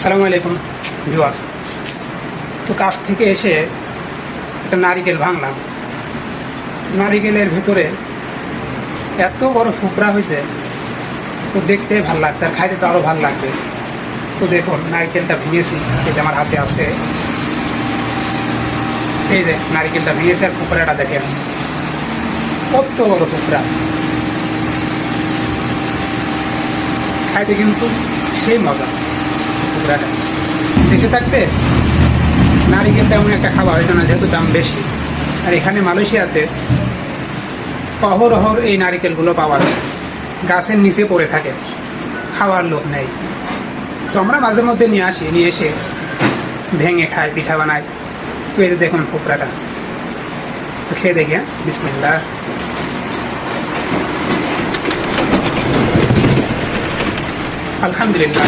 আসসালামু আলাইকুম ভিউয়ার্স। তো কাছ থেকে এসে একটা নারিকেল ভাঙলাম। নারিকেলের ভিতরে এত বড় ফুকরা হয়েছে, তো দেখতে ভালো লাগছে আর খাইতে তো আরও ভালো লাগবে। তো দেখুন নারিকেলটা ভেঙেছি, এই যে আমার হাতে আছে, এই যে নারিকেলটা ভেঙেছে আর ফুকরাটা দেখেন কত বড় ফুকরা। খাইতে কিন্তু সেই মজা। ফুকরাটা দেশে থাকতে নারিকেলটা এমন একটা খাবার হইতো না, যেহেতু দাম বেশি। আর এখানে মালয়েশিয়াতে অহরহ এই নারিকেলগুলো পাওয়া যায়, গাছের নিচে পড়ে থাকে, খাওয়ার লোক নেই। তো আমরা মাঝে মধ্যে নিয়ে এসে ভেঙে খাই, পিঠা বানাই। তো এই দেখুন ফুকরাটা, তো খেয়ে দেখি। বিসমিল্লাহ। আলহামদুলিল্লাহ।